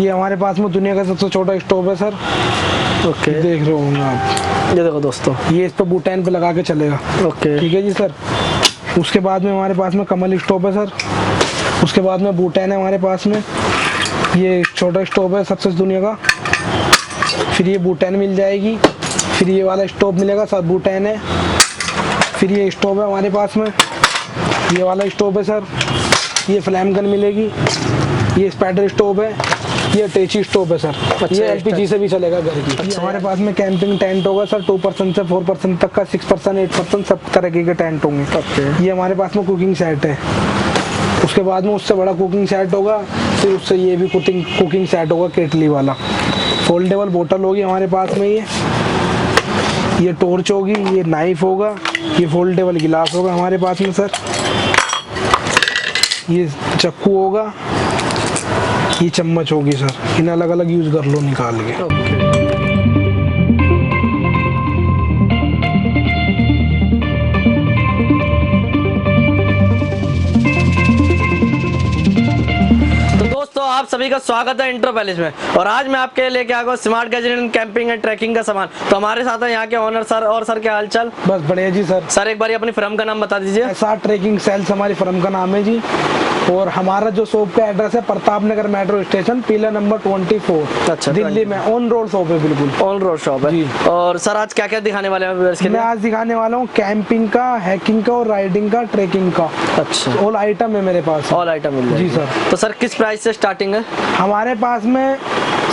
ये हमारे पास में दुनिया का सबसे छोटा स्टोव है सर। ओके, देख रहे होंगे आप, ये देखो दोस्तों, ये इस पर बूटैन पे लगा के चलेगा। ओके, ठीक है जी सर। उसके बाद में हमारे पास में कमल स्टोव है सर। उसके बाद में बूटैन है हमारे पास में, ये छोटा स्टोव है सबसे दुनिया का। फिर ये बूटैन मिल जाएगी, फिर ये वाला स्टोव मिलेगा, सब बूटैन है। फिर ये स्टोव है हमारे पास में, ये वाला स्टोव है सर। ये फ्लैम गन मिलेगी, ये स्पाइडर स्टोव है, ये अटैची स्टोव है सर। अच्छा, ये एलपीजी से भी चलेगा घर की। अच्छा, हमारे पास में कैंपिंग टेंट होगा सर, 2% से 4% तक का, 6%, 8% सब तरह के टेंट होंगे। ओके, ये हमारे पास में कुकिंग सेट है। उसके बाद में उससे बड़ा कुकिंग सेट होगा, फिर उससे ये भी कुकिंग सेट होगा, केटली वाला। फोल्डेबल बोतल होगी हमारे पास में, ये टॉर्च होगी, ये नाइफ होगा, ये फोल्डेबल गिलास होगा हमारे पास में सर। ये चक्कू होगा, ये चम्मच होगी सर। इन्हें अलग अलग यूज कर लो निकाल के। ओके। आप सभी का स्वागत है इंट्रो पैलेस में, और आज मैं आपके लिए लेके आ गया smart gadget and camping and trekking का सामान। तो हमारे साथ है यहाँ के ओनर सर। और सर क्या हालचाल? बस बढ़िया जी सर। सर एक बार अपनी फर्म का नाम बता दीजिए। एसआर ट्रैकिंग सेल्स हमारी फर्म का नाम है जी। और हमारा जो शॉप का एड्रेस है Pratap Nagar metro station, pillar number 24। अच्छा, दिल्ली में ऑन रोड शॉप है, बिल्कुल ऑन रोड शॉप है। जी। और सर आज क्या क्या दिखाने वाले हैं व्यूअर्स के लिए? मैं आज दिखाने वाला हूँ कैंपिंग का, हैकिंग का और राइडिंग का, ट्रैकिंग का। अच्छा, ऑल आइटम है मेरे पास। ऑल आइटम मिल जाएगी। जी सर। तो सर किस प्राइस से स्टार्टिंग है? हमारे पास में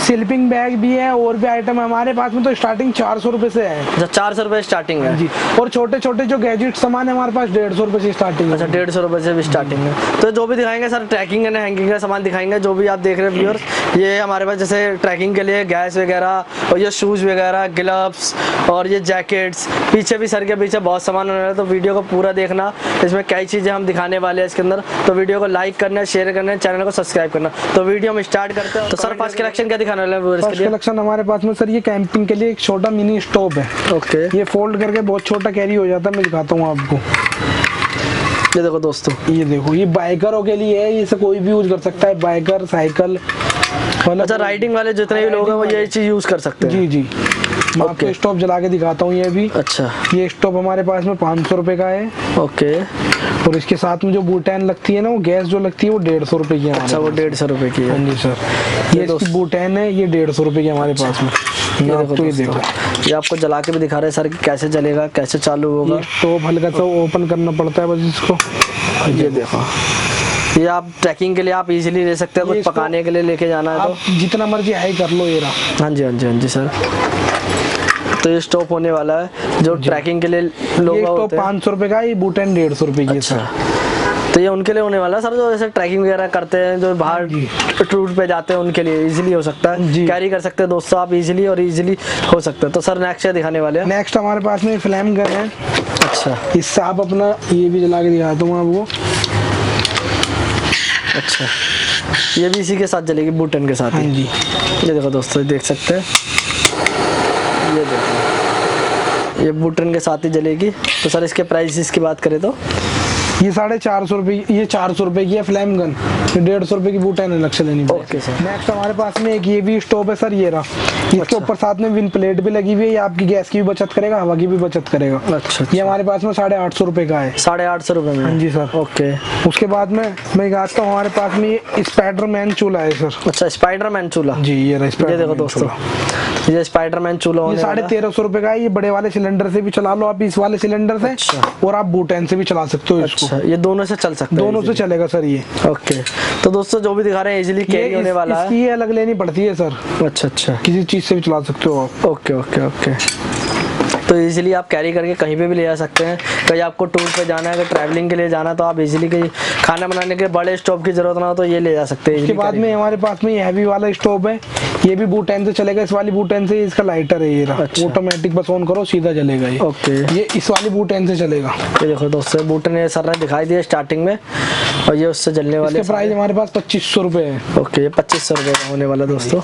स्लीपिंग बैग भी है और भी आइटम है हमारे पास में। तो स्टार्टिंग 400 रुपए से है। अच्छा, 400 रुपए स्टार्टिंग है जी। और छोटे छोटे जो गैजेट सामान है हमारे पास 150 रुपए से स्टार्टिंग है। अच्छा, 150 रुपए से भी स्टार्टिंग है। तो जो भी दिखाएंगे सर ट्रैकिंग एंड हैंगिंग का सामान दिखाएंगे, जो भी आप देख रहे हैं व्यूअर्स। ये हमारे पास जैसे ट्रैकिंग के लिए गैस वगैरह, और ये शूज वगैरह, ग्लव्स, और ये जैकेट्स। पीछे भी सर के पीछे बहुत सामान होने वाला है, तो वीडियो को पूरा देखना। इसमें कई चीजें हम दिखाने वाले हैं इसके अंदर। तो वीडियो को लाइक करना, शेयर करना, चैनल को सब्सक्राइब करना। तो वीडियो हम स्टार्ट करते हैं। तो सर फर्स्ट कलेक्शन क्या दिखाने वाले हैं व्यूअर्स के लिए? कलेक्शन हमारे पास में सर ये कैंपिंग के लिए एक छोटा मिनी स्टोव है। ओके, ये फोल्ड करके बहुत छोटा कैरी हो जाता है। मैं दिखाता हूँ आपको। ये देखो दोस्तों, ये देखो, ये बाइकरों के लिए है। इसे कोई भी यूज कर सकता है, बाइकर, साइकिल। अच्छा, राइडिंग वाले जितने भी लोग हैं वो ये चीज यूज कर सकते हैं। जी जी। मैं आपको स्टोव जला के दिखाता हूँ। ये भी अच्छा, ये स्टोव हमारे पास में 500 रुपए का है। ओके। और इसके साथ में जो बूटैन लगती है ना, वो गैस जो लगती है वो 150 रुपए की है। अच्छा, वो 150 रुपए की है। हाँ जी सर। ये इसकी बूटैन है, ये 150 रुपए की हमारे पास में। ये देखो, तो ये देखो, ये आपको जला के भी दिखा रहे हैं सर कि कैसे जलेगा, कैसे चालू होगा। स्टोव हल्का सा ओपन करना पड़ता है बस इसको। ये देखो, ये आप ट्रैकिंग के लिए आप इजीली ले सकते हैं। कुछ पकाने के लिए लेके जाना है आप जितना मर्जी हाई कर लो। ये रहा। हाँ जी, हाँ जी, हाँ जी सर। तो ये स्टोव होने वाला है जो ट्रैकिंग के लिए लोग होते हैं। 500 रुपए का, ये बूटैन 150 रुपए की। अच्छा, तो ये उनके लिए होने वाला है सर, जो जैसे ट्रैकिंग वगैरह करते हैं, जो बाहर टूर पे जाते हैं, उनके लिए इजीली हो सकता है। कैरी कर सकते हैं दोस्तों आप इजीली, और इजीली हो सकता है। तो सर नेक्स्ट दिखाने वाले हैं? नेक्स्ट हमारे पास में फ्लैम गन है। अच्छा, इससे आप अपना ये भी जला के दिखाता हूँ आपको। अच्छा, ये भी इसी के साथ जलेगी, बूटन के साथ। हाँ जी। ये देखो दोस्तों, देख सकते हैं। ये देखो, ये बूटन के साथ ही जलेगी। तो सर इसके प्राइस की बात करें तो ये 450 रुपए, ये 400 रुपए की है फ्लैम गन। 150 रुपए की बूटैन अलग से लेनी पड़ेगी। Okay sir. नेक्स्ट हमारे पास में एक ये भी स्टोव है सर। ये रहा। इसके अच्छा। ऊपर साथ में विन प्लेट भी लगी हुई है। ये आपकी गैस की भी बचत करेगा, हवा की भी बचत करेगा। अच्छा, ये हमारे पास में 850 रुपए का है। 850 रुपए में? हाँ जी सर। ओके। उसके बाद में मैं कहता हूँ हमारे पास में ये स्पाइडरमैन चूल्हा है सर। अच्छा, स्पाइडरमैन चूल्हा। जी, ये रहा। ये देखो दोस्तों, ये स्पाइडरमैन चूल्हा होने वाला है। 1350 रुपए का है। ये बड़े वाले सिलेंडर से भी चला लो आप, इस वाले सिलेंडर से। अच्छा। और आप बूटैन से भी चला सकते हो इसको। अच्छा, ये दोनों से चल सकते हैं? दोनों से चलेगा सर ये। ओके। तो दोस्तों जो भी दिखा रहे हैं इजीली कैरी होने वाला है। इसकी ये अलग लेनी पड़ती है सर। अच्छा, अच्छा। किसी चीज से भी चला सकते हो आप। Okay, okay, okay. तो इजीली आप कैरी करके कहीं पे भी ले जा सकते हैं। कहीं आपको टूर पे जाना है, अगर ट्रैवलिंग के लिए जाना है, तो आप इजीली कहीं खाना बनाने के बड़े स्टोव की जरूरत ना हो तो ये ले जा सकते हैं। उसके बाद में हमारे पास में हैवी वाला स्टोव है। ये भी बूटैन से चलेगा। इस वाली बूटैन से, इसका लाइटर है ये रहा। अच्छा। ऑटोमेटिक बस ऑन करो सीधा जलेगा ये। ओके। ये इस वाली बूटैन से चलेगा। ये देखो दोस्तों, बूटन ये सर ने दिखाई दिया स्टार्टिंग में, और ये उससे जलने वाले। इसके प्राइस हमारे पास 2500 रुपए है। ओके, ये 2500 रुपए का होने वाला दोस्तों।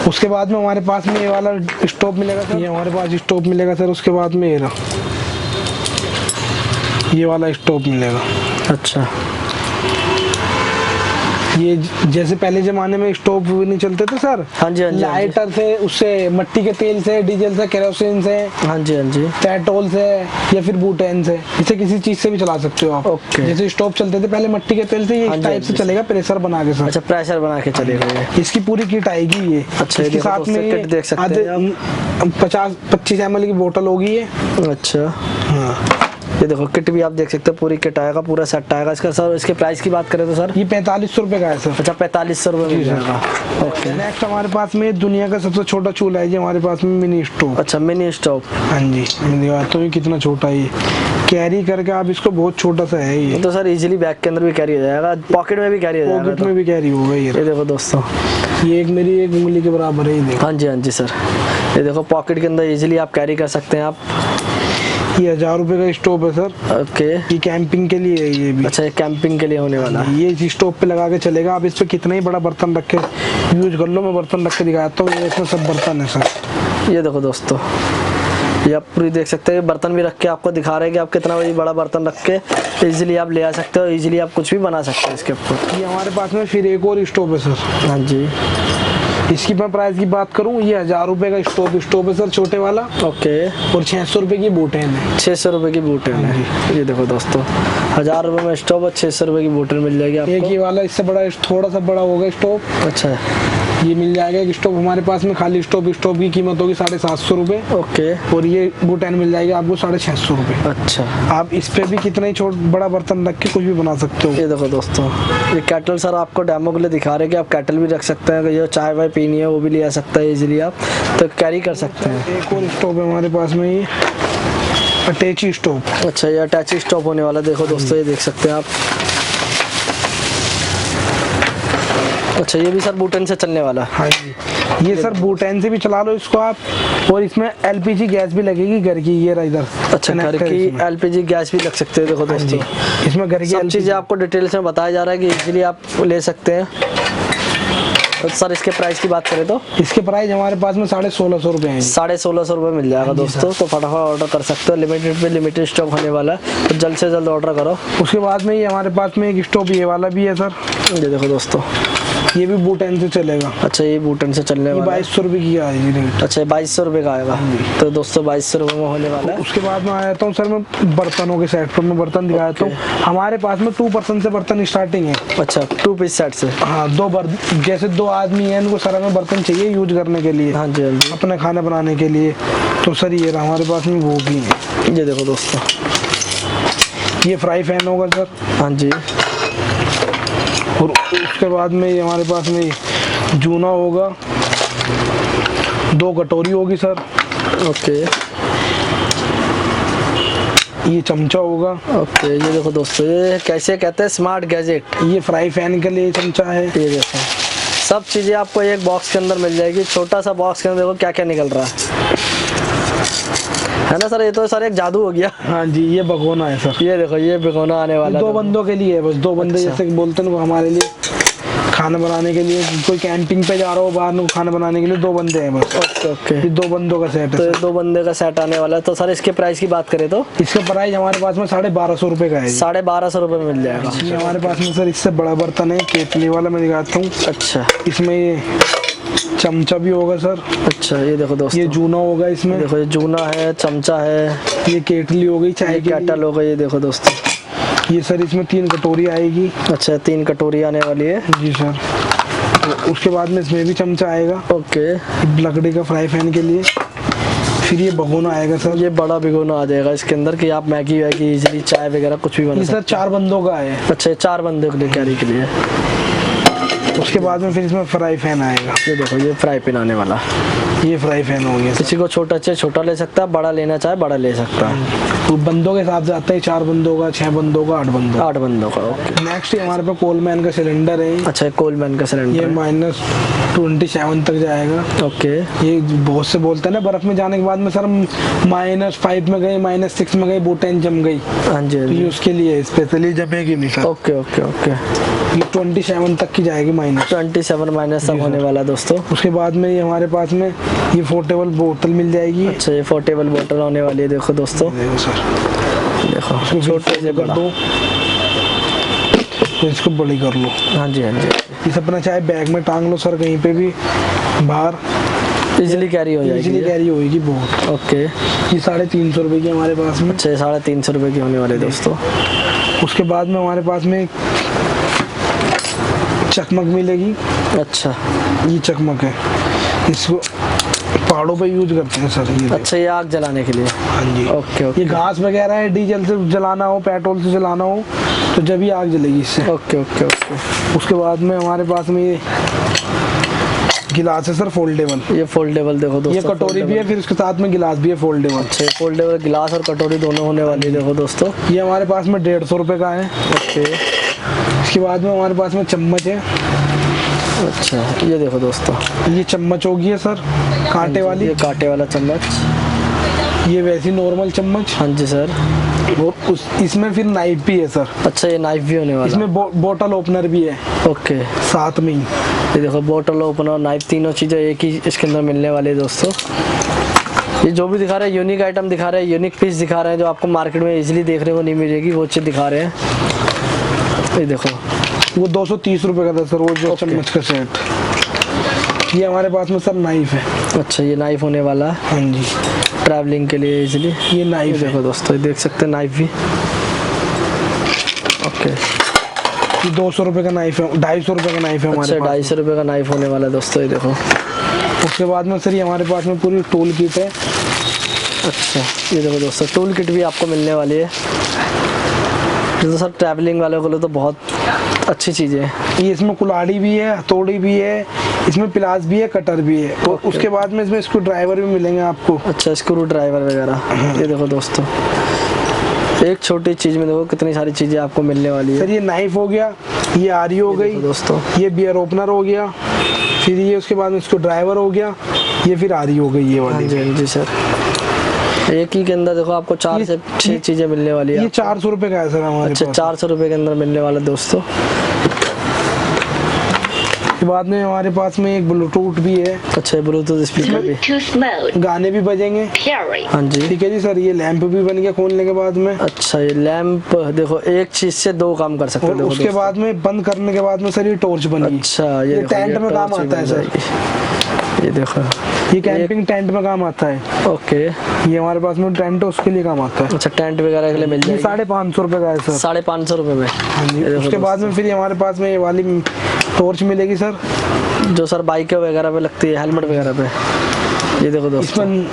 उसके बाद में हमारे पास में ये वाला स्टोव मिलेगा सर। ये हमारे पास स्टोव मिलेगा सर। उसके बाद में ये वाला स्टोव मिलेगा। अच्छा, ये जैसे पहले जमाने में स्टोव भी नहीं चलते थे सर, हाँ जी, हाँ जी, हाँ जी। लाइटर से, उससे मट्टी के तेल से, डीजल से, केरोसिन से, हाँ जी, हाँ जी। पेट्रोल से या फिर बुटेन से, इसे किसी चीज से भी चला सकते हो आप। ओके। जैसे स्टोव चलते थे पहले मट्टी के तेल से, ये हाँ इस जी, टाइप हाँ से जी। चलेगा प्रेशर बना के सर। अच्छा, प्रेशर बना के चलेगा ये। इसकी पूरी किट आएगी ये। अच्छा, ये इसके देखो साथ दोस्तों, में किट देख सकते हैं 50-25 ml की बोतल होगी ये। अच्छा, हाँ, ये देखो किट भी आप देख सकते हो, पूरी किट आएगा, पूरा सेट आएगा इसका। सर इसके प्राइस की बात करें तो सर, ये 4500 रुपए का है सर। अच्छा 4500 रुपये मिल जी, सर। जाएगा। ओके। नेक्स्ट हमारे पास में दुनिया का सबसे छोटा चूल्हा है ये हमारे पास में, मिनी स्टोव। अच्छा, मिनी स्टोव। हाँ जी, मैं दिखाता हूँ ये कितना छोटा है। ये कैरी करके आप इसको, बहुत छोटा सा है ये, तो सर इजीली बैग के अंदर भी कैरी हो जाएगा, पॉकेट में भी कैरी हो जाएगा। पॉकेट में भी कैरी होगा ये। ये देखो दोस्तों, ये एक मेरी एक उंगली के बराबर है ये, देखो। हाँ जी, हाँ जी सर, ये देखो पॉकेट के अंदर इजीली आप कैरी कर सकते हैं आप। ये 1000 रुपए का स्टोव है सर। ओके। ये कैंपिंग के लिए है ये भी। अच्छा, ये कैंपिंग के लिए होने वाला है। ये इस स्टोव पे लगा के चलेगा। आप इस पे कितना ही बड़ा बर्तन रख के यूज कर लो। मैं बर्तन रख के दिखाता हूँ, ये इसमें सब बर्तन है सर। ये देखो दोस्तों, ये आप पूरी देख सकते हैं, बर्तन भी रख के आपको दिखा रहे हैं कि आप कितना बड़ा बर्तन रख के इजीली आप ले आ सकते हो, इजीली आप कुछ भी बना सकते हो इसके ऊपर। ये हमारे पास में फिर एक और स्टोव है सर। हाँ जी। इसकी मैं प्राइस की बात करूँ, ये 1000 रुपए का स्टोव है सर, छोटे वाला। ओके। और 600 रुपए की बोटेन है। 600 रुपये की बूटेन है। ये देखो दोस्तों, 1000 रुपये में स्टोव और 600 रुपये की बूटेन मिल जाएगी एक आपको। ही वाला इससे बड़ा, थोड़ा सा बड़ा होगा स्टोव। अच्छा, ये मिल जाएगा एक स्टोव हमारे पास में। खाली स्टोव की कीमत होगी 750 रुपए। ओके। और ये बुटेन मिल जाएगी आपको 650 रुपए। अच्छा, आप इस पे भी कितना ही बड़ा बर्तन रख के कुछ भी बना सकते हो। ये देखो दोस्तों, ये केटल सर आपको डेमो के लिए दिखा रहे हैं कि आप केटल भी रख सकते हैं, ये चाय वाय पीनी है वो भी ले आ सकता है इजीली, आप तो कैरी कर सकते हैं। एक और स्टोव है हमारे पास में, ये अटैची स्टोव। अच्छा, ये अटैची स्टोव होने वाला है। देखो दोस्तों, ये देख सकते हैं आप। अच्छा, ये भी सर बूटेन से चलने वाला है। हाँ जी, ये सर बुटेन से भी चला लो इसको आप। और इसमें एलपीजी गैस भी लगेगी घर की, ये रहा इधर। अच्छा, घर कनेक्टर की इसमें। एलपीजी गैस भी लग सकते हैं। देखो दोस्तों, इसमें घर की सब LPG चीज़ें आपको डिटेल्स में बताया जा रहा है कि इजीली आप ले सकते हैं। तो सर इसके प्राइस की बात करें तो इसके प्राइस हमारे पास में 1650 रुपए हैं। 1650 रुपये मिल जाएगा दोस्तों। तो फटाफट ऑर्डर कर सकते हो, लिमिटेड पे लिमिटेड स्टॉक होने वाला है, तो जल्द से जल्द ऑर्डर करो। उसके बाद में ये हमारे पास में एक स्टोव ये वाला भी है सर। ये देखो दोस्तों, ये भी बुटेन से चलेगा। अच्छा, ये बूटन से चलने ये वाला है। 2200 रुपए की आएगी रेट। अच्छा, 2200 रुपये का आएगा। तो दोस्तों 2200 रुपये में होने वाला है। उसके बाद में आ जाता हूँ सर मैं बर्तनों के सेट पर। मैं बर्तन दिखाता हूँ। हमारे पास में 2% से बर्तन स्टार्टिंग है। अच्छा, 2 पीस सेट से। हाँ, जैसे 2 आदमी हैं, इनको सर में बर्तन चाहिए यूज करने के लिए, हाँ जी, हाँ जी। अपने खाना बनाने के लिए। तो सर ये रहा हमारे पास में, वो भी है। ये देखो दोस्तों, ये फ्राई पैन होगा सर। हाँ जी। और उसके बाद में ये हमारे पास में जूना होगा, 2 कटोरी होगी सर। ओके। ये चमचा होगा। ओके, ये देखो दोस्तों, ये कैसे कहते हैं, स्मार्ट गैजेट। ये फ्राई पैन के लिए चमचा है। ये देखो, सब चीज़ें आपको एक बॉक्स के अंदर मिल जाएगी। छोटा सा बॉक्स के अंदर देखो क्या क्या निकल रहा है ना सर। ये तो सर एक जादू हो गया। हाँ जी, ये भगोना है सर। ये देखो, ये भिगोना आने वाला है। 2 बंदों के लिए है बस। 2 बंदे अच्छा। जैसे कि बोलते हैं वो हमारे लिए खाना बनाने के लिए। कोई कैंपिंग पे जा रहा हो बाहर में खाना बनाने के लिए, 2 बंदे हैं बस। Okay okay. ये 2 बंदों का सेट तो है ये सर। 2 बंदे का सेट आने वाला है। तो सर इसके प्राइस की बात करें तो इसका प्राइस हमारे पास में 1250 रुपए का है। 1250 रुपये में मिल जाएगा। ये हमारे पास में सर इससे बड़ा बर्तन है, केतली वाला, मैं दिखाता हूँ। अच्छा इसमें ये चमचा भी होगा सर। अच्छा, ये देखो दोस्तों, ये जूना होगा इसमें। देखो ये जूना है, चमचा है, ये केटली हो गई चाय ये की। कैटल हो गई। ये देखो दोस्तों, ये सर इसमें 3 कटोरी आएगी। अच्छा 3 कटोरी आने वाली है। जी सर। तो उसके बाद में इसमें भी चमचा आएगा, ओके। लकड़ी का फ्राई पैन के लिए। फिर ये भगोना आएगा सर। ये बड़ा भिगोना आ जाएगा इसके अंदर कि आप मैगी वैगी इजीली चाय वगैरह कुछ भी बना ये सकते सर 4 बंदों का है। हैं। अच्छा, ये 4 बंदे के लिए कैरी के लिए। उसके बाद में फिर इसमें फ्राई पैन आएगा। ये देखो, ये फ्राई पैन आने वाला। ये फ्राई पैन हो गया सर। किसी को छोटा चाहिए छोटा ले सकता है, बड़ा लेना चाहे बड़ा ले सकता है। तो बंदों के हिसाब से आता है, 4 बंदों का, 6 बंदों का, 8 बंदों का। 8 बंदों का। ओके। नेक्स्ट हमारे पास कोलमैन का सिलेंडर है। अच्छा, कोलमैन का ये सिलेंडर है। -27 तक जाएगा। ओके। ये बहुत से बोलते हैं ना बर्फ में जाने के बाद में सर -5 में गए, -6 में गए, बोटेन जम गई। हाँ जी, हाँ तो ये जी। उसके लिए स्पेशली जमेगी नहीं सर। Okay okay okay. ये 27 तक की जाएगी माइनस। 27 माइनस तक होने वाला है दोस्तों। उसके बाद में ये हमारे पास में ये पोर्टेबल बोतल मिल जाएगी। अच्छा, ये पोर्टेबल बोतल होने वाली है। देखो दोस्तों, देखो सर, देखो छोटे से कर बड़ा। दो। तो इसको बड़ी कर लो। हाँ जी हाँ जी, इस अपना चाहे बैग में टांग लो सर, कहीं पे भी बाहर इजीली कैरी हो जाएगी इजीली ये। कैरी होएगी बहुत। ओके, ये 350 रुपए की हमारे पास में। अच्छा 350 रुपये की होने वाली है दोस्तों। उसके बाद में हमारे पास में चकमक मिलेगी। अच्छा ये चकमक है, इसको पहाड़ों पे यूज करते हैं सर ये। अच्छा, ये आग जलाने के लिए। हाँ जी। ओके ओके ये घास वगैरह है, डीजल से जलाना हो, पेट्रोल से जलाना हो तो जब ही आग जलेगी इससे। Okay okay okay. उसके बाद में हमारे पास में ये गिलास है सर फोल्डेबल। ये फोल्डेबल देखो दोस्तों, ये कटोरी भी है, फिर उसके साथ में गिलास भी है फोल्डेबल। अच्छा, फोल्डेबल गिलास और कटोरी दोनों होने वाली है देखो दोस्तों। ये हमारे पास में 150 रुपए का है। ओके, इसके बाद में हमारे पास में चम्मच है। अच्छा ये देखो दोस्तों, ये चम्मच होगी है सर कांटे वाली। ये कांटे वाला चम्मच। ये वैसी नॉर्मल चम्मच। हाँ जी सर। और इसमें फिर नाइफ भी है सर। अच्छा, ये नाइफ भी होने वाला। इसमें बोतल ओपनर भी है ओके, साथ में ही। ये देखो बोतल ओपनर, नाइफ, तीनों चीज़ें एक ही इसके अंदर मिलने वाली है दोस्तों। ये जो भी दिखा रहे हैं यूनिक आइटम दिखा रहे हैं, यूनिक पीस दिखा रहे हैं, जो आपको मार्केट में इजीली देखने को नहीं मिलेगी, वो चीज़ दिखा रहे हैं। ये देखो, वो 230 रुपए का था सर, वो जो चम्मच का सेट। ये हमारे पास में सर नाइफ है। अच्छा, ये नाइफ होने वाला है हाँ जी, ट्रैवलिंग के लिए इजीली। ये नाइफ है। देखो दोस्तों, ये देख सकते हैं नाइफ भी। ओके, ये 200 रुपए का नाइफ है, 250 रुपए का नाइफ है अच्छा हमारे पास। 250 रुपये का नाइफ होने वाला है दोस्तों, ये देखो। उसके बाद में सर ये हमारे पास में पूरी टूल किट है। अच्छा, ये देखो दोस्तों, टूल किट भी आपको मिलने वाली है। तो सर ट्रैवलिंग वालों के लिए तो बहुत अच्छी चीज़ें हैं। ये इसमें कुल्हाड़ी भी है, हथौड़ी भी है, इसमें प्लास भी है, कटर भी है। और उसके बाद में इसमें स्क्रू ड्राइवर भी मिलेंगे आपको। अच्छा, स्क्रू ड्राइवर वगैरह। ये देखो दोस्तों, एक छोटी चीज़ में देखो कितनी सारी चीज़ें आपको मिलने वाली है। सर ये नाइफ हो गया, ये आरी हो गई दोस्तों, ये बियर ओपनर हो गया, फिर ये उसके बाद में इसको ड्राइवर हो गया, ये फिर आरी हो गई ये हाँ वाली। जी हाँ जी सर। एक ही के अंदर देखो आपको 4 से 6 चीज़ें मिलने वाली है। ये 400 रुपए का है सर हमारे अच्छा, पास। 400 रुपये के अंदर मिलने वाला दोस्तों। के बाद में हमारे पास में एक ब्लूटूथ भी है। अच्छा, ब्लूटूथ स्पीकर भी। Bluetooth mode. गाने भी बजेंगे। Pairing. हाँ जी। ठीक है जी सर, ये लैंप भी बन गया खोलने के बाद में। अच्छा, ये लैंप देखो, एक चीज से 2 काम कर सकते हो और देखो उसके दोस्तों। बाद में बंद करने के बाद में सर ये टॉर्च बनी। अच्छा, ये देखो, टेंट में काम टॉर्च भी आता है बन सर। जाएगी। ये देखो, ये कैंपिंग टेंट में काम आता है। ओके। ये हमारे पास में टेंट है, उसके लिए काम आता है। अच्छा, टेंट वगैरह के लिए मिल ये जाएगी। 550 रुपए का है सर। 550 रुपये में। हाँ जी। ये देखो उसके बाद में फिर ये हमारे पास में ये वाली टॉर्च मिलेगी सर, जो सर बाइक वगैरह पे लगती है, हेलमेट वगैरह पे। ये देखो दोस्तों। इसमें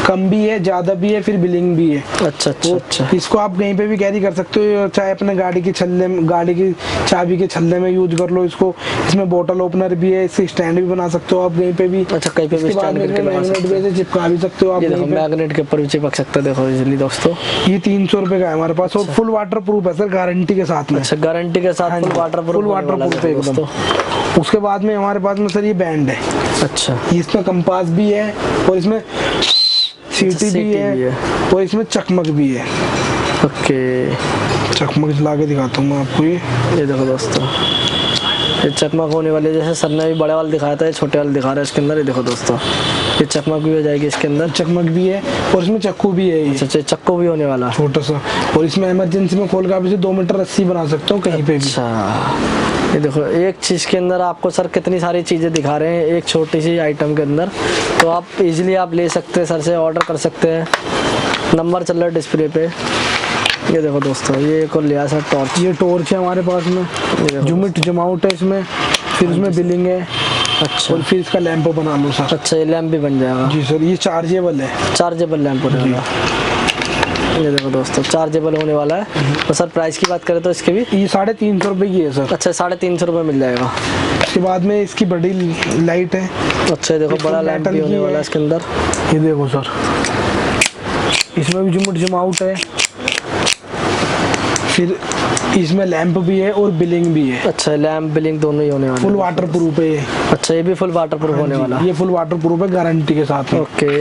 कम भी है, ज्यादा भी है, फिर बिलिंग भी है। अच्छा अच्छा अच्छा। इसको आप कहीं पे भी कैरी कर सकते हो, चाहे अपने गाड़ी की छल्ले में, गाड़ी की चाबी के छल्ले में यूज कर लो इसको। इसमें बोतल ओपनर भी है, इससे स्टैंड भी बना सकते हो आप कहीं पे भी। अच्छा, कहीं पे भी इसके बाद स्टैंड में करके बना मैग्नेट सकते भी ऐसे चिपका भी सकते हो हो। आप ये देखो, कहीं पे। मैग्नेट के ऊपर भी चिपक सकते हैं देखो इजीली दोस्तों। ये 300 रुपए का है हमारे पास, और फुल वाटर प्रूफ है सर, गारंटी के साथ में। अच्छा, गारंटी के साथ full water full water proof है एकदम। उसके बाद में हमारे पास में सर ये बैंड है। अच्छा, इसमें कंपास भी है, और इसमें सीटी भी है, और इसमें चकमक भी है। ओके। चकमक जला के दिखाता हूँ मैं आपको। ये देखो दोस्तों, ये चकमक होने वाली है। जैसे सर ने भी बड़े वाले दिखाया था, ये छोटे वाले दिखा रहा है इसके अंदर। ये देखो दोस्तों, ये चकमक भी हो जाएगी इसके अंदर। चकमक भी है, और इसमें चक्कू भी है ये अच्छा, चक्कू भी होने वाला। छोटा सा। और इसमें इमरजेंसी में खोल के आप इसे 2 मीटर रस्सी बना सकते हो कहीं पे भी। अच्छा, ये देखो, एक चीज़ के अंदर आपको सर कितनी सारी चीज़ें दिखा रहे हैं एक छोटी सी आइटम के अंदर। तो आप इजीली आप ले सकते हैं, सर से ऑर्डर कर सकते हैं। नंबर चल रहा है डिस्प्ले पे। ये देखो दोस्तों, ये एक और लिया सर टॉर्च। ये टॉर्च है हमारे पास में, जुमिट जमाउट है इसमें, फिर इसमें बिलिंग है। अच्छा, और फिर इसका लैंप बना लो सर। अच्छा, ये लैंप भी बन जाएगा। जी सर, ये चार्जेबल है। चार्जेबल लैंप होने वाला। ये देखो दोस्तों, चार्जेबल होने वाला है। तो सर प्राइस की बात करें तो इसके भी ये 350 रुपए की है सर। अच्छा, 350 रुपये मिल जाएगा। उसके बाद में इसकी बड़ी लाइट है। अच्छा, ये देखो, बड़ा लैंप भी होने वाला है इसके अंदर। ये देखो सर, इसमें भी जुमिट जमाउट है, फिर इसमें लैंप भी है और बिलिंग भी है। अच्छा, लैंप बिलिंग दोनों ही होने वाले। फुल वाटर प्रूफ है ये। अच्छा, ये भी फुल वाटर प्रूफ होने वाला। ये फुल वाटर प्रूफ है गारंटी के साथ में। ओके।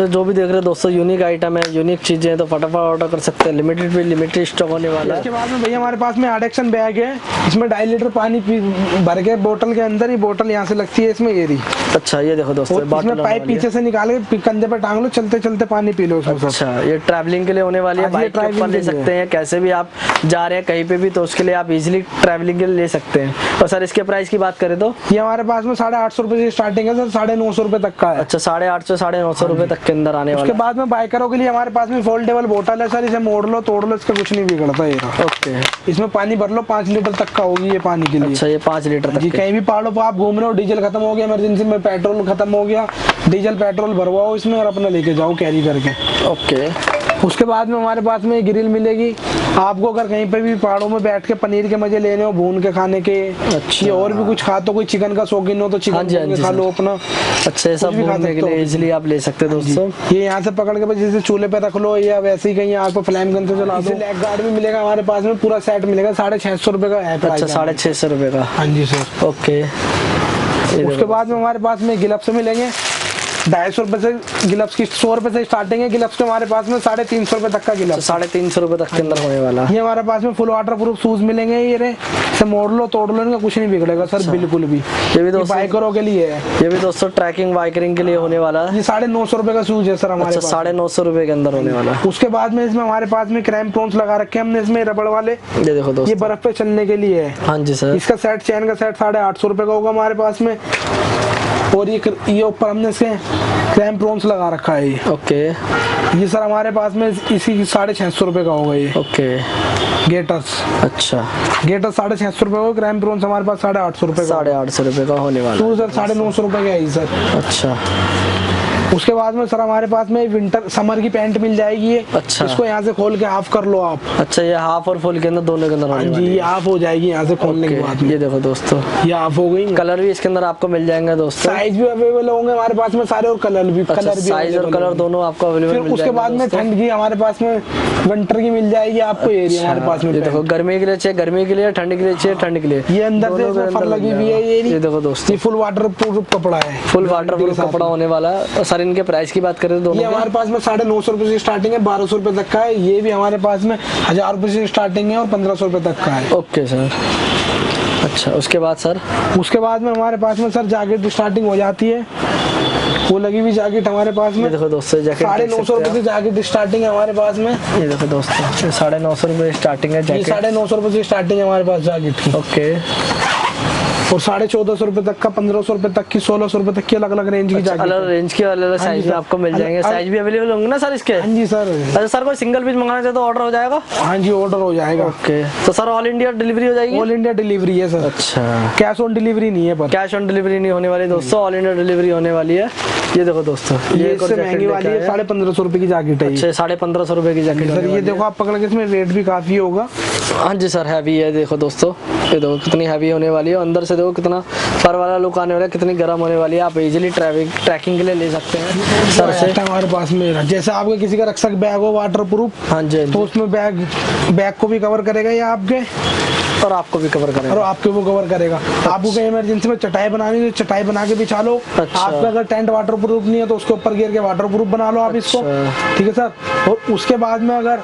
तो जो भी देख रहे हैं दोस्तों यूनिक आइटम है, यूनिक चीजें हैं, तो फटाफट ऑर्डर कर सकते हैं। लिमिटेड पे लिमिटेड स्टॉक होने वाला है। इसके बाद में भैया हमारे पास में एडिक्शन बैग है, इसमें 2.5 लीटर पानी भर के बोतल के अंदर ही बोतल यहाँ से लगती है इसमें, ये रही। अच्छा ये देखो दोस्तों, इसमें पाइप पीछे से निकाल के कंधे पे टांग लो, चलते चलते पानी पी लो इसमें। अच्छा ये ट्रैवलिंग के लिए होने वाली है, हाँ जी, बाइक के ऊपर ले सकते हैं, कैसे भी आप जा रहे हैं कहीं पे भी, तो उसके लिए आप इजीली ट्रैवलिंग के लिए ले सकते हैं। और सर इसके प्राइस की बात करें तो ये हमारे पास में 850 रुपए से स्टार्टिंग है सर, 950 रुपए तक का है। अच्छा 850 950 रुपए तक के अंदर आने वाला उसके बाद में बाइकरों के लिए हमारे पास में फोल्डेबल बोतल है सर, इसे मोड़ लो तोड़ लो, इसका कुछ नहीं बिगड़ता ये रहा। ओके, इसमें पानी भर लो, 5 लीटर तक का होगी ये पानी के लिए। अच्छा ये 5 लीटर जी, तक कहीं भी पहाड़ों पर आप घूम रहे हो, डीजल खत्म हो गया, इमरजेंसी में पेट्रोल खत्म हो गया, डीजल पेट्रोल भरवाओ इसमें और अपना लेके जाओ कैरी करके। ओके। उसके बाद में हमारे पास में ग्रिल मिलेगी आपको, अगर कहीं पे भी पहाड़ों में बैठ के पनीर के मजे लेने हो, भून के खाने के। अच्छा। ये और भी कुछ खा, तो कोई चिकन का शौकीन हो तो चिकन भून के खा लो अपना। अच्छा सब भूनने के लिए इजीली आप ले सकते हैं दोस्तों। ये यहाँ से पकड़ के बस जैसे चूल्हे पे रख लो, या वैसे ही कहीं आग पे फ्लेम गन से चला दो। लेग गार्ड भी मिलेगा हमारे पास में, पूरा सेट मिलेगा, 650 रुपए का है। अच्छा 650 रुपए का। हाँ जी सर। ओके। उसके बाद में हमारे पास में गिलप्स मिलेंगे, 250 रुपए से गिलप्स की 100 रुपए से स्टार्टिंग है गिलप्स के हमारे पास में, 350 रुपए तक का गिलप्स। 350 रुपए तक के अंदर होने वाला। ये हमारे पास में फुल वाटर प्रूफ शूज मिलेंगे, ये रे से मोड़ लो तोड़ लो, इनका कुछ नहीं बिगड़ेगा सर बिल्कुल भी। ये भी दोस्तों बाइकरों के लिए है, ये भी दोस्तों ट्रैकिंग बाइकरिंग के लिए होने वाला है। ये 950 रुपए का शूज है सर हमारे पास। 950 रुपए के अंदर होने वाला। उसके बाद में इसमें हमारे पास में क्रैम्प प्रोन्स लगा रखे हैं हमने इसमें, रबड़ वाले। ये देखो दोस्तों, ये बर्फ पे चलने के लिए है। हाँ जी सर। इसका सेट, चैन का सेट 850 रुपए का होगा हमारे पास में। और ये ऊपर हमने इसके क्रैम्प प्रोन्स लगा रखा है। ये ओके। ये सर हमारे पास में इसी 650 रुपए का होगा ये। ओके। गेटर्स। अच्छा गेटर्स 650 रुपए का, क्रैम्प प्रोन्स हमारे पास 850 रुपए का। 850 रुपए का होने वाला। तो सर 950 रुपए का है सर। अच्छा। उसके बाद में सर हमारे पास में विंटर समर की पैंट मिल जाएगी ये। अच्छा। इसको यहाँ से खोल के हाफ कर लो आप। अच्छा ये हाफ और फुल के अंदर दोनों के अंदर होने वाली जी, हाफ हो जाएगी यहाँ से खोलने के बाद। ये देखो दोस्तों, ये हाफ हो गई। कलर भी इसके अंदर आपको मिल जाएंगे दोस्तों, साइज भी अवेलेबल होंगे हमारे पास में सारे, और कलर भी। अच्छा, साइज और कलर दोनों आपको अवेलेबल मिल जाएंगे। उसके बाद में ठंड की हमारे पास में विंटर की मिल जाएगी आपको, एरिया हमारे पास में। ये देखो गर्मी के लिए चाहिए गर्मी के लिए, ठंड के लिए चाहिए ठंड के लिए। ये अंदर से इसमें फर लगी हुई है। ये देखो दोस्तों, ये फुल वाटर प्रूफ कपड़ा है, फुल वाटर प्रूफ कपड़ा होने वाला है। और सर इनके प्राइस की बात करें तो ये हमारे पास में 950 रुपए से स्टार्टिंग है, 1200 रुपए तक का है। ये भी हमारे पास में 1000 रुपए से स्टार्टिंग है और 1500 रुपए तक का है। Okay sir. अच्छा उसके बाद सर, उसके बाद में हमारे पास में सर जैकेट स्टार्टिंग हो जाती है, वो लगी हुई जैकेट हमारे पास में। देखो दोस्तों जैकेट 950 रुपए से जैकेट स्टार्टिंग है हमारे पास में। ये देखो दोस्तों 950 रुपए स्टार्टिंग है जैकेट। 950 रुपए से स्टार्टिंग है हमारे पास जैकेट की। ओके। और 1450 रुपए तक का, 1500 रुपए तक की, 1600 रुपए तक की अलग अलग रेंज की जैकेट। अलग रेंज की अलग अलग साइज में आपको मिल जाएंगे। साइज भी अवेलेबल होंगे ना सर इसके? हाँ जी सर। अच्छा सर कोई सिंगल पीस मंगाना चाहे तो ऑर्डर हो जाएगा? हाँ जी ऑर्डर हो जाएगा। ओके। तो सर ऑल इंडिया डिलीवरी हो जाएगी? ऑल इंडिया डिलीवरी है सर। अच्छा, कैश ऑन डिलीवरी नहीं है, पर कैश ऑन डिलीवरी नहीं होने वाली दोस्तों, ऑल इंडिया डिलीवरी होने वाली है। ये देखो दोस्तों, ये इससे महंगी वाली है, 1550 रुपए की जैकेट है। अच्छा 1550 रुपए की जैकेट सर ये देखो आप पकड़ के, इसमें वेट भी काफी होगा। हाँ जी सर हैवी है। देखो दोस्तों, ये देखो कितनी हैवी होने वाली है। अंदर से देखो कितना फर वाला लुक आने वाला है, कितनी गर्म होने वाली है। आप इजीली ट्रैकिंग के लिए ले सकते हैं सर से। हमारे पास में जैसे आपके किसी का रक्षक बैग हो वाटर प्रूफ, हाँ जी, तो उसमें बैग को भी कवर करेगा ये आपके, और आपको भी कवर करेगा, और आपके वो कवर करेगा। आपको कहीं इमरजेंसी में चटाई बनानी है, चटाई बना के बिछा लो। अच्छा। आपका अगर टेंट वाटर प्रूफ नहीं है तो उसके ऊपर गिर के वाटर प्रूफ बना लो आप इसको। ठीक है सर। और उसके बाद में अगर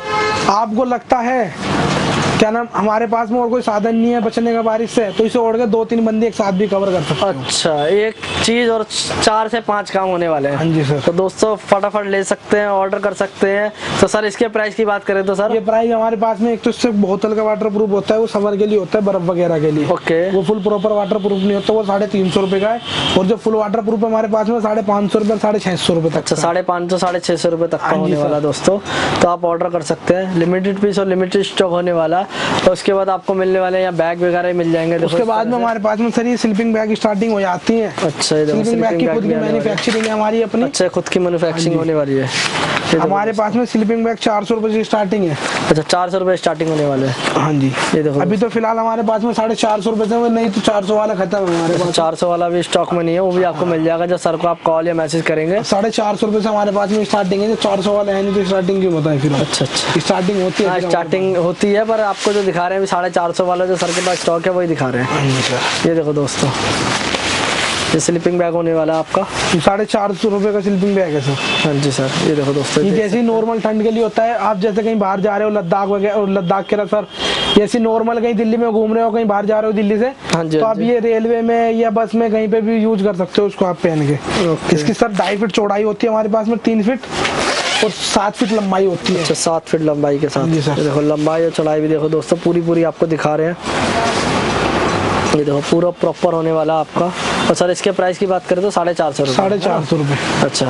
आपको लगता है क्या नाम हमारे पास में और कोई साधन नहीं है बचने का बारिश से, तो इसे ओढ़ के 2-3 बंदे एक साथ भी कवर कर सकते हैं। अच्छा एक चीज और 4 से 5 काम होने वाले हैं। हाँ जी सर। तो दोस्तों फटाफट ले सकते हैं, ऑर्डर कर सकते हैं। तो सर इसके प्राइस की बात करें तो सर, ये प्राइस हमारे पास में एक तो इससे बोतल का वाटर प्रूफ होता है, वो समर के लिए होता है, बर्फ वगैरह के लिए। ओके। वो फुल प्रॉपर वाटर प्रूफ नहीं होता, वो 350 रुपए का है। और जो फुल वाटर प्रूफ हमारे पास में 550 रुपए, 650 रुपए तक। अच्छा 550 650 रुपए तक का होने वाला दोस्तों। तो आप ऑर्डर कर सकते हैं, लिमिटेड पीस और लिमिटेड स्टॉक होने वाला। और उसके बाद आपको मिलने वाले यहाँ बैग वगैरह मिल जाएंगे। उसके बाद में हमारे पास में सर ये स्लीपिंग बैग स्टार्टिंग हो जाती है। अच्छा ये स्लीपिंग बैग की खुद की मैन्युफैक्चरिंग है हमारी अपनी। अच्छा खुद की मैन्युफैक्चरिंग होने वाली है। हमारे पास में स्लीपिंग बैग 400 रुपए से स्टार्टिंग है। अच्छा 400 रुपए स्टार्टिंग होने वाले हैं। हाँ जी। ये देखो अभी तो फिलहाल हमारे पास में 450 रुपए से, नहीं तो 400 वाला खत्म है हमारे पास। 400 वाला भी स्टॉक में नहीं है, वो भी आपको मिल जाएगा जब सर को आप कॉल या मैसेज करेंगे। 450 रुपए से हमारे पास में स्टार्टिंग है। जो 400 वाला है नहीं तो स्टार्टिंग क्यों बताएं फिर। अच्छा स्टार्टिंग होती है, स्टार्टिंग होती है, पर आपको जो दिखा रहे हैं 450 वाला जो सर के पास स्टॉक है वही दिखा रहे हैं। ये देखो दोस्तों, ये स्लीपिंग बैग होने वाला है आपका। ये 450 रुपये का स्लीपिंग बैग है सर। हाँ जी सर, ये देखो दोस्तों, ये जैसे नॉर्मल ठंड के लिए होता है, आप जैसे कहीं बाहर जा रहे हो लद्दाख वगैरह, लद्दाख के सर जैसे नॉर्मल कहीं दिल्ली में घूम रहे हो, कहीं बाहर जा रहे हो दिल्ली से, हाँ जी, तो हाँ आप जी। ये रेलवे में या बस में कहीं पे भी यूज कर सकते हो उसको आप पहन के। ओके। इसकी सर 2.5 फीट चौड़ाई होती है हमारे पास में, 3 फीट और 7 फीट लंबाई होती है। अच्छा, 7 फीट लंबाई के साथ। जी सर। ये देखो लंबाई और चौड़ाई भी देखो दोस्तों, पूरी आपको दिखा रहे हैं। ये देखो पूरा प्रॉपर होने वाला आपका। और सर इसके प्राइस की बात करें तो 450 रुपये। 450 रुपये। अच्छा,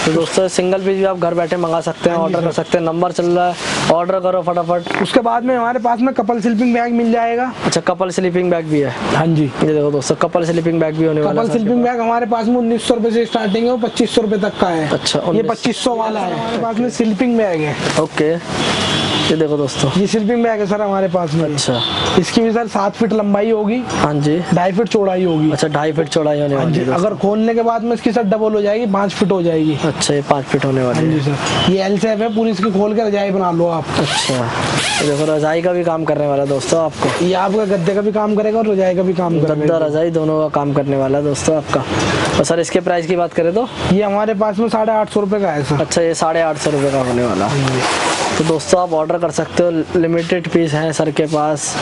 तो दोस्तों सिंगल पीस भी आप घर बैठे मंगा सकते हैं, ऑर्डर कर सकते हैं। नंबर चल रहा है, ऑर्डर करो फटाफट। उसके बाद में हमारे पास में कपल स्लीपिंग बैग मिल जाएगा। अच्छा, कपल स्लीपिंग बैग भी है। हाँ जी, ये देखो दोस्तों, कपल स्लीपिंग बैग भी होने वाला कपल है। स्लीपिंग बैग हमारे पास में 1900 रुपये से स्टार्टिंग है और 2500 रुपये तक का है। अच्छा, ये 2500 वाला है। हमारे पास में स्लीपिंग बैग है। ओके, ये देखो दोस्तों। ये स्लीपिंग बैग है सर हमारे पास में। अच्छा, इसकी भी सर 7 फीट लंबाई होगी, हाँ जी। 2.5 फीट चौड़ाई होगी। अच्छा, 2.5 फीट चौड़ाई होने वाली है दोस्तों। अगर खोलने के बाद में इसकी सर डबल हो जाएगी, 5 फीट हो जाएगी। अच्छा, ये 5 फीट होने वाली हाँ है। जी सर, ये एल शेप है, पूरी इसकी खोल के रजाई बना लो आप। अच्छा, ये देखो रजाई का भी काम करने वाला है दोस्तों आपको। ये आपका गद्दे का भी काम करेगा और रजाई का भी काम गद्दा करेगा। रजाई दोनों का काम करने वाला है दोस्तों आपका। और सर इसके प्राइस की बात करें तो ये हमारे पास में 850 रुपये का है सर। अच्छा, ये 850 रुपये का होने वाला है। तो दोस्तों आप ऑर्डर कर सकते हो, लिमिटेड पीस है सर के पास।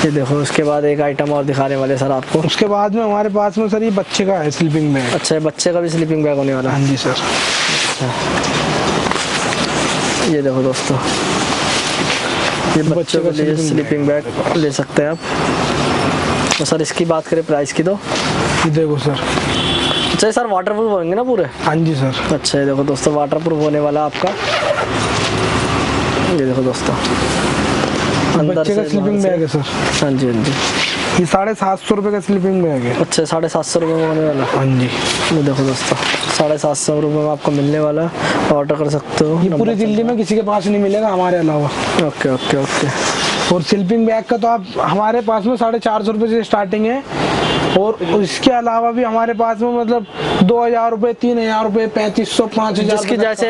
ये देखो, उसके बाद एक आइटम और दिखाने वाले सर आपको। उसके बाद में हमारे पास में सर ये बच्चे का है स्लीपिंग बैग। अच्छा, ये बच्चे का भी स्लीपिंग बैग होने वाला है। हाँ जी सर। ये देखो दोस्तों, ये बच्चों के लिए स्लीपिंग बैग ले सकते हैं आप। तो सर इसकी बात करें प्राइस की तो ये देखो सर। अच्छा, सर वाटरप्रूफ होंगे ना पूरे? हाँ जी सर। अच्छा, ये देखो दोस्तों, वाटरप्रूफ होने वाला आपका। ये देखो दोस्तों, अंदर बच्चे का से स्लीपिंग बाहर बैग है से। सर। हाँ जी, हाँ जी। ये 750 रुपये का स्लीपिंग बैग है। अच्छा, 750 रुपये में होने वाला। हाँ जी, ये देखो दोस्तों, 750 रुपये में आपको मिलने वाला है। ऑर्डर कर सकते हो। ये पूरी दिल्ली में किसी के पास नहीं मिलेगा हमारे अलावा। Okay okay okay. और स्लीपिंग बैग का तो आप हमारे पास में 450 रुपये से स्टार्टिंग है। और इसके अलावा भी हमारे पास में मतलब 2000 रुपये, 3000 रुपये, 3500, 5000, जिसकी जैसे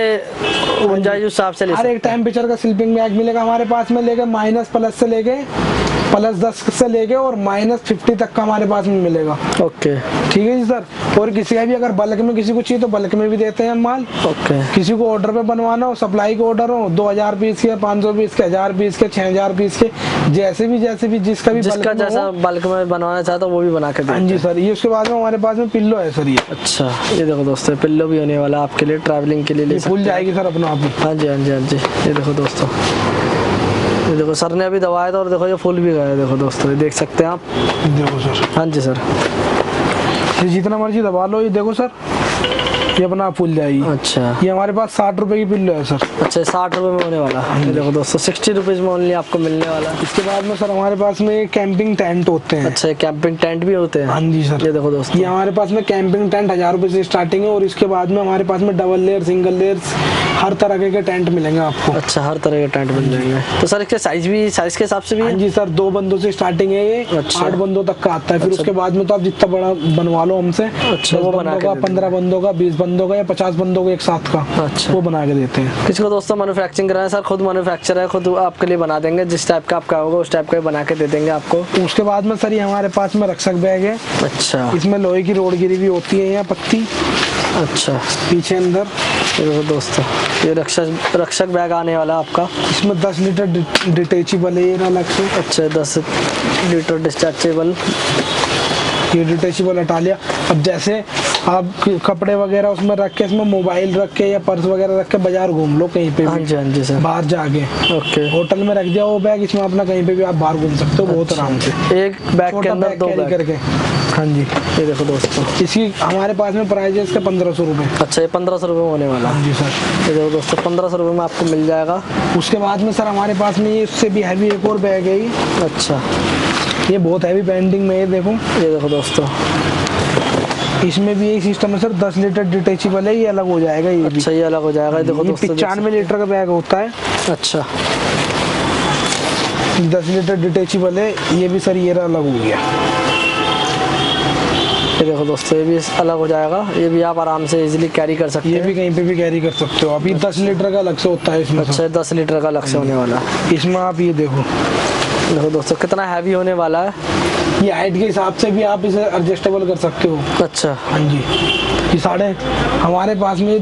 गुंजाइश उस हिसाब से ले हर सकते एक टेम्परेचर का स्लीपिंग बैग मिलेगा हमारे पास में। लेके माइनस प्लस से लेके +10 से लेके और -50 तक का हमारे पास में मिलेगा। हैं। ओके ठीक है जी सर। और किसी का भी अगर बल्क में किसी को चाहिए तो बल्क में भी देते हैं हम माल। ओके। किसी को ऑर्डर पे बनवाना हो, सप्लाई का ऑर्डर हो, 2000 पीस के, 500 पीस के, 1000 पीस के, 6000 पीस के, जैसे भी जिसका भी जिसका बल्क में जैसा हो। बल्क में बनवाना चाहता वो भी बना के हाँ देते जी हैं। सर। ये उसके बाद में हमारे पास में पिल्लो है सर। ये अच्छा, ये देखो दोस्तों, पिल्लो भी होने वाला आपके लिए, ट्रैवलिंग के लिए ले सकते फूल हैं। जाएगी सर अपना आप। हाँ जी, हाँ जी, हाँ जी। ये देखो दोस्तों, ये देखो सर ने अभी दबाया था और देखो ये फुल भी गया है। देखो दोस्तों, ये देख सकते हैं आप। देखो सर, हाँ जी सर। ये जितना मर्जी दबा लो, ये देखो सर, ये अपना फूल जाएगी। अच्छा, ये हमारे पास 60 रुपए की पिल्लो है सर। अच्छा, 60 रुपये में होने वाला। ये देखो दोस्तों, 60 रुपीज़ में ओनली आपको मिलने वाला है। इसके बाद में सर हमारे पास में कैंपिंग टेंट होते हैं। अच्छा, कैंपिंग टेंट भी होते हैं। हाँ जी सर। ये देखो दोस्तों, ये हमारे पास में कैंपिंग टेंट 1000 रुपए से स्टार्टिंग है। और इसके बाद में हमारे पास में डबल लेयर, सिंगल लेयर, हर तरह के टेंट मिलेंगे आपको। अच्छा, हर तरह के टेंट मिल जाएंगे। तो सर इसके साइज के हिसाब से भी हाँ है? जी सर, 2 बंदों से स्टार्टिंग है ये। अच्छा। 8 बंदों तक का आता है। फिर उसके बाद में तो आप जितना बड़ा बनवा लो हमसे। अच्छा, 10 वो बना बंदों के का, दे 15 बंदों का, 20 बंदों का या 50 बंदों का एक साथ का, अच्छा। वो बना के देते हैं। किसी को दोस्तों मैन्युफैक्चरिंग कराना है सर, खुद मैन्युफैक्चर है, खुद आपके लिए बना देंगे। जिस टाइप का आपका होगा उस टाइप का बना के दे देंगे आपको। उसके बाद में सर ये हमारे पास में रक्षक बैग है। अच्छा इसमें लोहे की रोड गिरी हुई होती है, यहाँ पत्ती अच्छा। पीछे अंदर। ये देखो दोस्तों, ये रक्षक बैग आने वाला आपका। इसमें 10 लीटर डिटेचेबल है ये अलग से। अच्छा, 10 लीटर डिस्चार्जेबल। ये डिटेचेबल हटा लिया। अब जैसे आप कपड़े वगैरह उसमें रख के, इसमें मोबाइल रख के या पर्स वगैरह रख के बाजार घूम लो कहीं पे हाँ भी, जी, हाँ जी सर। बाहर जाके ओके। होटल में रख दिया वो बैग, इसमें अपना कहीं पे भी आप बाहर घूम सकते हो बहुत आराम से। एक बैग के छोटा अंदर बैग 2 कैरी बैग। करके। हाँ जी। ये देखो दोस्तों, इसकी हमारे पास में प्राइस है इसका 1500 रुपये। अच्छा, ये 1500 रुपये में होने वाला। हाँ जी सर। ये देखो दोस्तों, 1500 रुपये में आपको मिल जाएगा। उसके बाद में सर हमारे पास में ये उससे भी हैवी एक और बैग है ये। अच्छा, ये बहुत हैवी बैंडिंग में है, देखो। ये देखो दोस्तों, इसमें भी यही सिस्टम है सर, 10 लीटर डिटेचेबल है, ये अलग हो जाएगा। ये भी अच्छा, ये अलग हो जाएगा। ये देखो ये दोस्तों, 95 लीटर का बैग होता है। अच्छा, 10 लीटर डिटेचेबल है ये भी सर, ये अलग हो गया। ये देखो दोस्तों, ये भी अलग हो जाएगा। ये भी आप आराम से इजीली कैरी कर सकते ये हैं। भी कहीं पे भी कैरी कर सकते हो आप। ये 10 लीटर का अलग से होता है इसमें। अच्छा, 10 लीटर का अलग से होने वाला है। इसमें आप ये देखो, देखो दोस्तों, कितना हैवी होने वाला है। ये हाइट के हिसाब से भी आप इसे एडजस्टेबल कर सकते हो। अच्छा हाँ जी, ये हमारे पास में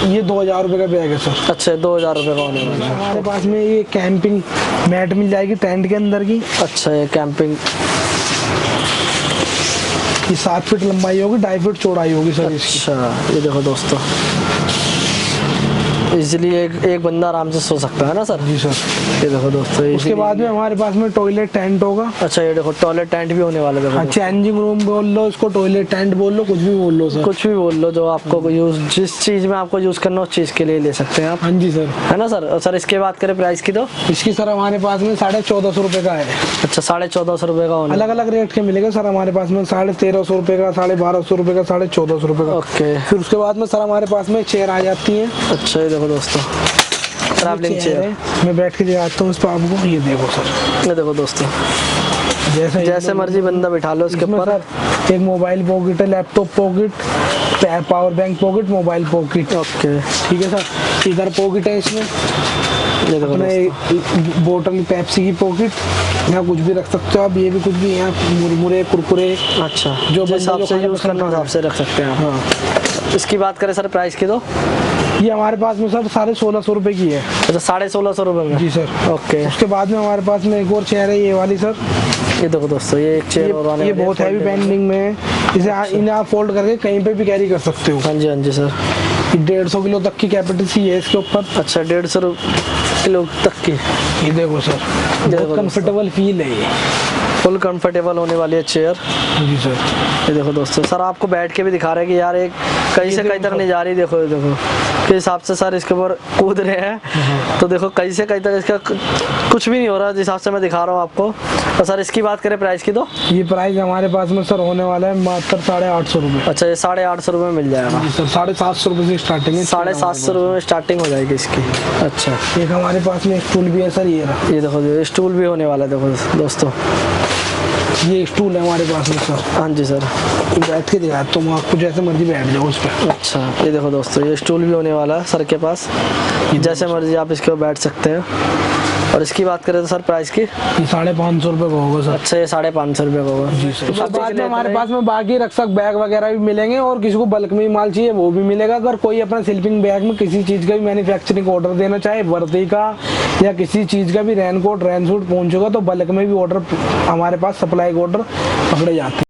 ये 2000 रुपये का बैग है सर। अच्छा 2000 रुपये का होने वाला है। हमारे पास में ये कैंपिंग मैट मिल जाएगी टेंट के अंदर की। अच्छा ये कैंपिंग, ये 7 फीट लंबाई होगी, 2.5 फीट चौड़ाई होगी सर इसकी। अच्छा ये देखो दोस्तों, इजीली एक बंदा आराम से सो सकता है ना सर। जी सर। ये देखो दोस्तों, उसके बाद में हमारे पास में टॉयलेट टेंट होगा। अच्छा ये देखो टॉयलेट टेंट भी होने वाला है। हाँ, चेंजिंग रूम बोल लो इसको, टॉयलेट टेंट बोल लो, कुछ भी बोल लो सर। कुछ भी बोल लो, जो आपको यूज जिस चीज में आपको यूज करना उस चीज के लिए ले सकते हैं आप। हाँ जी सर। है ना सर। और सर इसके बात करें प्राइस की, तो इसकी सर हमारे पास में 1450 रुपये का है। अच्छा 1450 रुपये का होने। अलग अलग रेट के मिलेगा सर हमारे पास में, 1350 रुपये का, 1250 रुपये का, 1450 रुपये का। ओके। फिर उसके बाद में सर हमारे पास में चेयर आ जाती है। अच्छा ये देखो दोस्तों, ट्रैवलिंग चेयर। मैं बैठ के दिखाता हूँ इस पर आपको। ये देखो सर, ये देखो दोस्तो, जैसे जैसे मर्जी बंदा बिठा लो इसके ऊपर। एक मोबाइल पॉकेट है, laptop pocket, power bank pocket, mobile pocket. Okay ठीक है सर। इधर पॉकेट है इसमें, ये देखो दोस्तों, बोतल पेप्सी की पॉकेट, यहाँ कुछ भी रख सकते हो आप। ये भी कुछ भी, यहाँ मुरमुरे कुरकुरे, अच्छा जो जिस हिसाब से यूज करना उस हिसाब से रख सकते हैं आप। हाँ। इसकी बात करें सर प्राइस की, तो ये हमारे पास में सर 1650 रुपये की है। अच्छा 1650 रुपये में। जी सर। ओके। उसके बाद में हमारे पास में एक और चेयर है, ये वाली सर। ये देखो दोस्तों, ये एक चेयर और आने ये वाली है, बहुत हैवी पेंडिंग में है। इसे इन्हें आप फोल्ड करके कहीं पे भी कैरी कर सकते हो। हाँ जी हाँ जी सर। 150 किलो तक की कैपेसिटी है इसके ऊपर। अच्छा 150 किलो तक की। ये देखो सर, बहुत कंफर्टेबल फील है ये। फुल कंफर्टेबल होने वाली है चेयर। जी सर। ये देखो दोस्तों, सर आपको बैठ के भी दिखा रहे हैं कि यार एक कहीं से कहीं तक नहीं जा रही। देखो ये देखो के हिसाब से सर इसके ऊपर कूद रहे हैं। तो देखो कहीं से कहीं तक इसका कुछ भी नहीं हो रहा जिस हिसाब से मैं दिखा रहा हूँ आपको। तो सर इसकी बात करें प्राइस की, तो ये प्राइस हमारे पास में सर होने वाला है मात्र 850 रुपये। अच्छा ये 850 रुपये में मिल जाएगा। जी सर, 750 रुपये से स्टार्टिंग है। 750 रुपये में स्टार्टिंग हो जाएगी इसकी। अच्छा एक हमारे पास में स्टूल भी है सर, ये रहा। ये देखो स्टूल भी होने वाला है। देखो दोस्तों, ये स्टूल है हमारे पास में सर। हाँ जी सर। बैठ के दिखा तुम आपको, जैसे मर्जी बैठ जाओ उस पर। अच्छा ये देखो दोस्तों, ये स्टूल भी होने वाला है सर के पास, जैसे मर्जी आप इसके ऊपर बैठ सकते हैं। और इसकी बात करें तो सर प्राइस की, ये 550 रुपये का होगा सर। अच्छा ये 550 रुपये का होगा। जी सर। उसके बाद में हमारे पास में बाकी रक्षक बैग वगैरह भी मिलेंगे, और किसी को बल्क में माल चाहिए वो भी मिलेगा। अगर कोई अपना स्लीपिंग बैग में किसी चीज़ का भी मैन्युफैक्चरिंग ऑर्डर देना चाहे, वर्दी का या किसी चीज़ का भी, रेनकोट रेन सूट पहुंचेगा तो बल्क में भी ऑर्डर हमारे पास सप्लाई ऑर्डर पकड़े जाते हैं।